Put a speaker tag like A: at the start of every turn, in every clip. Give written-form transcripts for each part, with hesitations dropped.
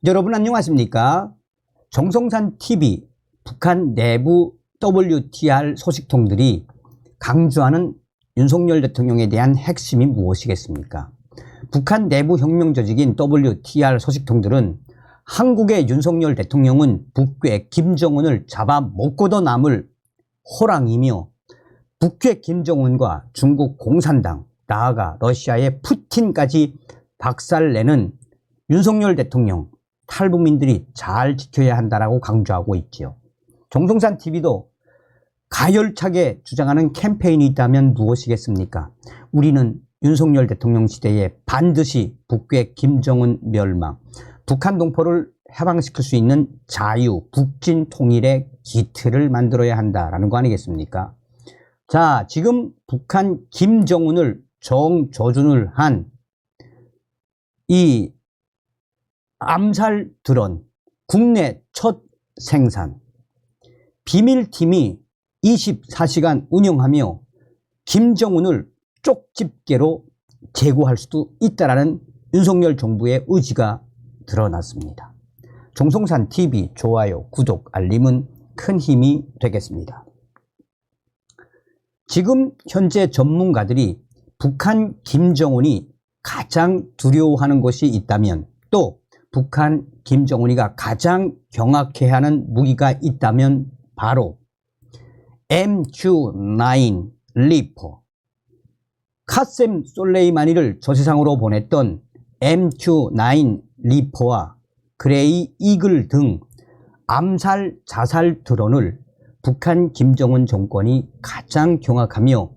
A: 여러분 안녕하십니까? 정성산 TV 북한 내부 WTR 소식통들이 강조하는 윤석열 대통령에 대한 핵심이 무엇이겠습니까? 북한 내부 혁명 조직인 WTR 소식통들은 한국의 윤석열 대통령은 북괴 김정은을 잡아먹고도 남을 호랑이며 북괴 김정은과 중국 공산당, 나아가 러시아의 푸틴까지 박살내는 윤석열 대통령, 탈북민들이 잘 지켜야 한다라고 강조하고 있지요. 정성산 TV도 가열차게 주장하는 캠페인이 있다면 무엇이겠습니까? 우리는 윤석열 대통령 시대에 반드시 북괴 김정은 멸망, 북한 동포를 해방시킬 수 있는 자유, 북진 통일의 기틀을 만들어야 한다라는 거 아니겠습니까? 자, 지금 북한 김정은을 정조준을 한 이 암살 드론 국내 첫 생산, 비밀팀이 24시간 운영하며 김정은을 쪽집게로 제거할 수도 있다라는 윤석열 정부의 의지가 드러났습니다. 정성산 TV 좋아요, 구독, 알림은 큰 힘이 되겠습니다. 지금 현재 전문가들이 북한 김정은이 가장 두려워하는 것이 있다면, 또 북한 김정은이가 가장 경악해하는 무기가 있다면 바로 MQ-9 리퍼, 카셈 솔레이마니를 저 세상으로 보냈던 MQ-9 리퍼와 그레이 이글 등 암살 자살 드론을 북한 김정은 정권이 가장 경악하며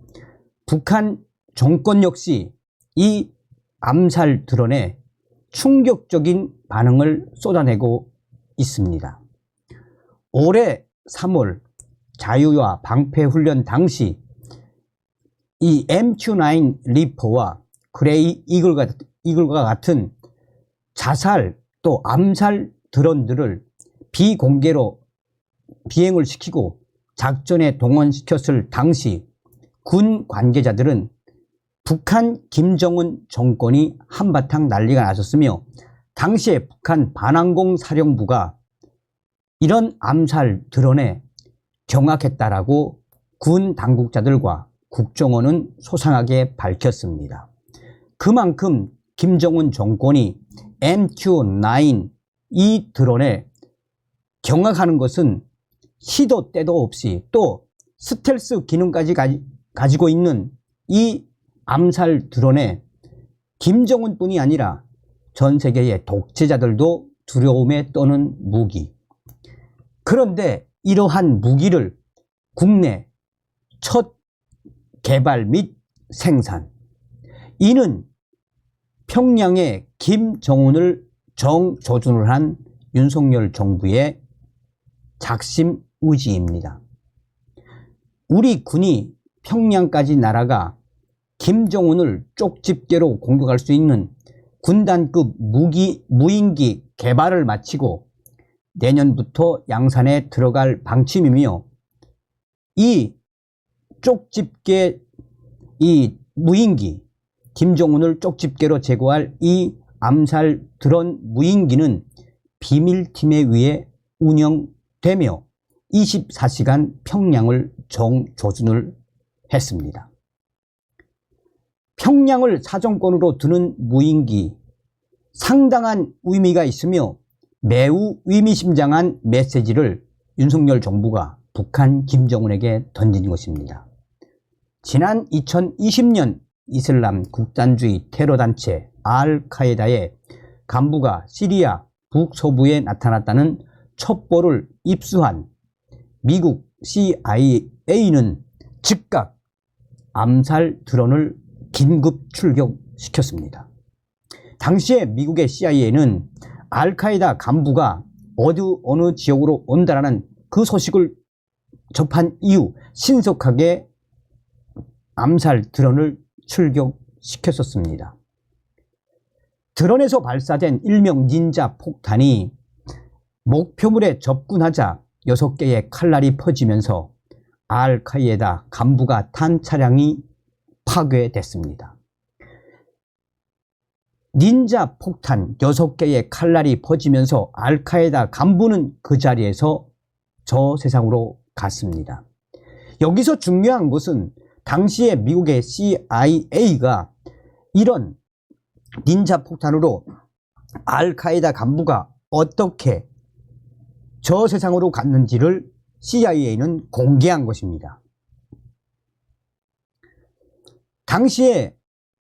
A: 북한 정권 역시 이 암살 드론에 충격적인 반응을 쏟아내고 있습니다. 올해 3월 자유와 방패 훈련 당시 이 MQ-9 리퍼와 그레이 이글과 같은 자살 또 암살 드론들을 비공개로 비행을 시키고 작전에 동원시켰을 당시 군 관계자들은 북한 김정은 정권이 한바탕 난리가 났었으며, 당시에 북한 반항공 사령부가 이런 암살 드론에 경악했다라고 군 당국자들과 국정원은 소상하게 밝혔습니다. 그만큼 김정은 정권이 MQ-9 이 드론에 경악하는 것은 시도 때도 없이, 또 스텔스 기능까지 가지고 있는 이 암살 드론에 김정은뿐이 아니라 전 세계의 독재자들도 두려움에 떠는 무기. 그런데 이러한 무기를 국내 첫 개발 및 생산, 이는 평양의 김정은을 정조준을 한 윤석열 정부의 작심 의지입니다. 우리 군이 평양까지 날아가 김정은을 쪽집게로 공격할 수 있는 군단급 무인기 개발을 마치고 내년부터 양산에 들어갈 방침이며, 이 쪽집게 이 무인기, 김정은을 쪽집게로 제거할 이 암살 드론 무인기는 비밀팀에 의해 운영되며 24시간 평양을 정조준을 했습니다. 평양을 사정권으로 두는 무인기, 상당한 의미가 있으며 매우 의미심장한 메시지를 윤석열 정부가 북한 김정은에게 던진 것입니다. 지난 2020년 이슬람 국단주의 테러단체 알카에다의 간부가 시리아 북서부에 나타났다는 첩보를 입수한 미국 CIA는 즉각 암살 드론을 긴급 출격시켰습니다. 당시에 미국의 CIA는 알카에다 간부가 어느 지역으로 온다라는 그 소식을 접한 이후 신속하게 암살 드론을 출격시켰었습니다. 드론에서 발사된 일명 닌자 폭탄이 목표물에 접근하자 6개의 칼날이 퍼지면서 알카에다 간부가 탄 차량이 파괴됐습니다. 닌자 폭탄 6개의 칼날이 퍼지면서 알카에다 간부는 그 자리에서 저 세상으로 갔습니다. 여기서 중요한 것은 당시에 미국의 CIA가 이런 닌자 폭탄으로 알카에다 간부가 어떻게 저 세상으로 갔는지를 CIA는 공개한 것입니다. 당시에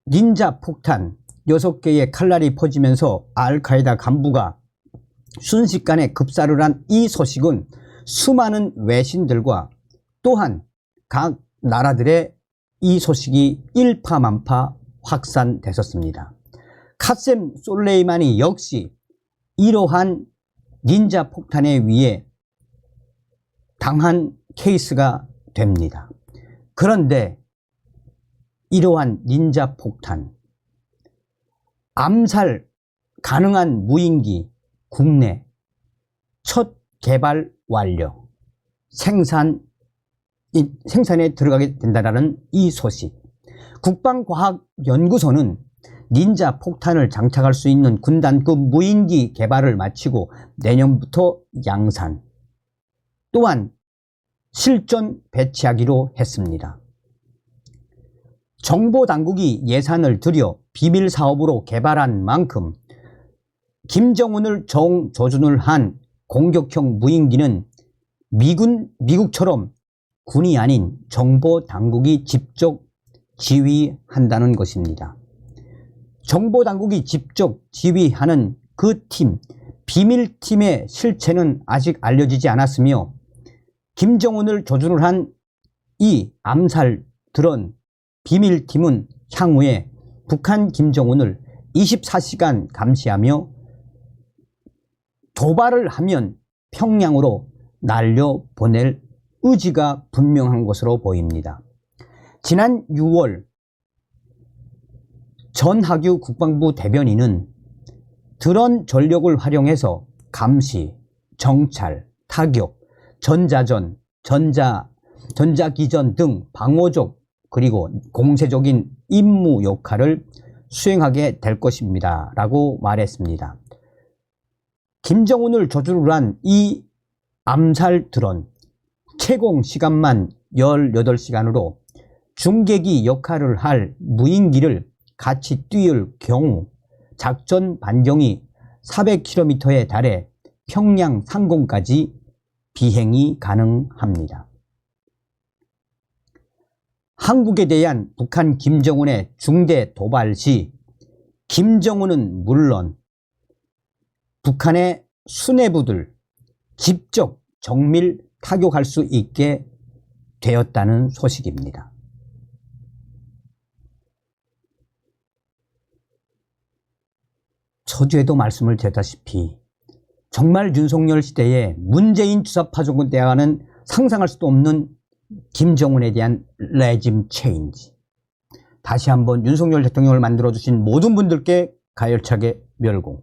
A: 닌자 폭탄 6개의 칼날이 퍼지면서 알카에다 간부가 순식간에 급사를 한 이 소식은 수많은 외신들과 또한 각 나라들의 이 소식이 일파만파 확산됐었습니다. 카셈 솔레이마니 역시 이러한 닌자 폭탄에 의해 당한 케이스가 됩니다. 그런데 이러한 닌자 폭탄, 암살 가능한 무인기 국내 첫 개발 완료, 생산에 들어가게 된다는 이 소식. 국방과학연구소는 닌자 폭탄을 장착할 수 있는 군단급 무인기 개발을 마치고 내년부터 양산, 또한 실전 배치하기로 했습니다. 정보당국이 예산을 들여 비밀 사업으로 개발한 만큼 김정은을 조준을 한 공격형 무인기는 미국처럼 군이 아닌 정보당국이 직접 지휘한다는 것입니다. 정보당국이 직접 지휘하는 그 팀, 비밀팀의 실체는 아직 알려지지 않았으며 김정은을 조준을 한 이 암살 드론 비밀팀은 향후에 북한 김정은을 24시간 감시하며 도발을 하면 평양으로 날려보낼 의지가 분명한 것으로 보입니다. 지난 6월 전하규 국방부 대변인은 드론 전력을 활용해서 감시, 정찰, 타격, 전자전, 전자기전 등 방어적 그리고 공세적인 임무 역할을 수행하게 될 것입니다 라고 말했습니다. 김정은을 조준을 한 이 암살 드론 채공 시간만 18시간으로 중계기 역할을 할 무인기를 같이 띄울 경우 작전 반경이 400km에 달해 평양 상공까지 비행이 가능합니다. 한국에 대한 북한 김정은의 중대 도발 시 김정은은 물론 북한의 수뇌부들 직접 정밀 타격할 수 있게 되었다는 소식입니다. 서두에도 말씀을 드렸다시피 정말 윤석열 시대에 문재인 주사파종군 대화는 상상할 수도 없는 김정은에 대한 레짐 체인지. 다시 한번 윤석열 대통령을 만들어주신 모든 분들께 가열차게 멸공.